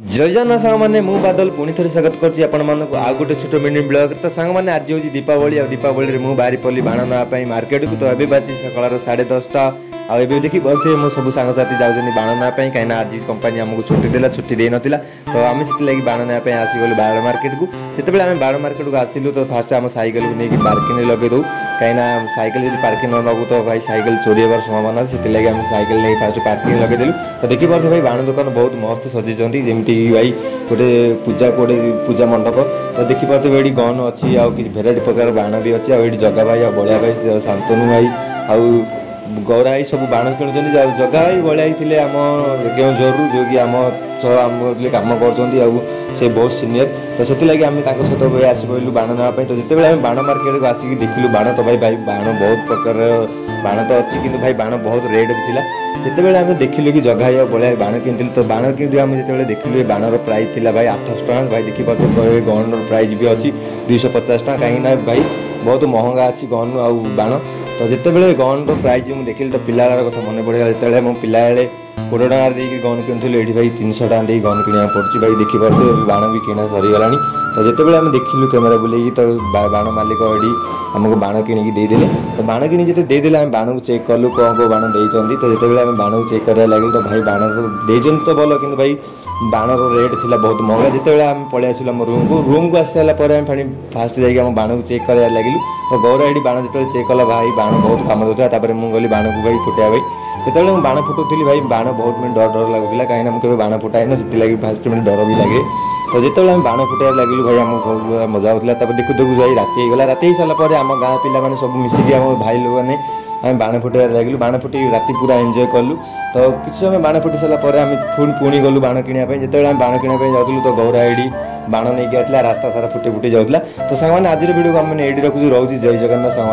जय जगन्नाथ सांग मैंने मु बादल पुणी थे स्वागत करछि आपण मानक आ गोटे छोट मिनी ब्लॉग। तो सांग मैंने आज होची दीपावली आ दीपावली मु बाहरी पल्ली बाण नापी मार्केट को। तो अभी बाजी सकाळ 10:30 आ देखी बोलते मो सब सांग साथी जाऊँ बाण नापी कहीं आज कंपनी आमको छुट्टी देला छुट्टी दे नथिला। तो आम से लगी बाण नापी आसीगलु बाण मार्केट को। जिते आम बाण मार्केट को आसिलु तो फास्ट आम साइकेल को लेकिन पार्किंग लगे दो कहीं साइकेल जब पार्किंग न लगू तो भाई साइकेल चोरी होवार संभावना अच्छे से आम साइकेल नहीं फास्ट पार्किंग लगे देलु। तो देखी पार्थ भाई बाण दुकान बहुत मस्त सजी जमी भाई गोटे पूजा गोटे पूजा मंडप। तो देखी पार्थ ये गन अच्छी आउ कि भेराइटी प्रकार बाण भी अच्छी आउ जगा भाई बलिया भाई शांतनु भाई आउ गौरा भाई सब बाण किणुଛନ୍ତି। जगा भाई बलिया थे आम केउझरु जो कि आम सह आम कम कर से बहुत सीनियर। तो से आम सहित भाई आस पड़ू बाण नापी। तो जिते आम बाण मार्केट को आसिक देखिलु बाण तो भाई भाई बाण बहुत प्रकार बाण तो अच्छी कि भाई बाण बहुत रेट भी था। जिते आम देखिलु कि जगह भाई बलिया बाण किनी तो बाण कि आम जो देखिलु बाणर प्राइस थी भाई 800 टका। भाई देखी पार्थ गन प्राइस भी अच्छी 250 टका कहीं भाई बहुत महंगा अच्छी गन आउ बाण। तो जिते गन प्राइस मुझे देखिली तो पिला कथा मन पड़ेगा जिते मो पिला 20 टका गन किनी ये भाई 300 टका दे गन किना पड़ी। भाई देखी पार्थ बाण भी किना सरीगला। तो जिते आम देखिलु कैमेरा बुले तो बाण मालिक ये आमको बाण किणी देदेले। तो बाण किणी जो देदेले आम बाण को चेक कलु कौन कौ बाण देते। तो जिते आम बाण को चेक कर लगे तो भाई बाण देते तो भल कि भाई बाणर रेट थी बहुत महंगा। जिते आम पलि आसलु आम रूम को आसी सारा पुणी फास्ट जाइए बाण को चेक कर लगे। तो गौरा ये बाण जो चेक कला भाई बाण बहुत कम दूसरा मुझे गली बाण को भाई फुटा भाई जिते मुझे बाण फुटाऊली भाई बाण बहुत मिनट डर डर लगुला कहीं मुझे बाण फुटाए ना से फास्ट मिनट डर भी लगे। तो जिते आम बाण फुटाई लगे भाई आम बहुत मजा होता। देखु देखु भाई राति होगा राति हो सारापर आम गाँ पिला सब मिसिकी आम भाई लोग मैंने आम बाण फुटाई लगे बाण फुटे राति पूरा एंजॉय कलु। तो किसी समय बाण फुटी सारापर आम पुणी गलु बाण किणापी। जिते आम बाण किणापी जाऊँ तो गौरा एडी बाण नहीं आसला रास्ता सारा फुटे फुटे जाऊला। तो सांग आज वीडियो को आम ये रखुଛୁ। रोची जय जगन्नाथ सांग।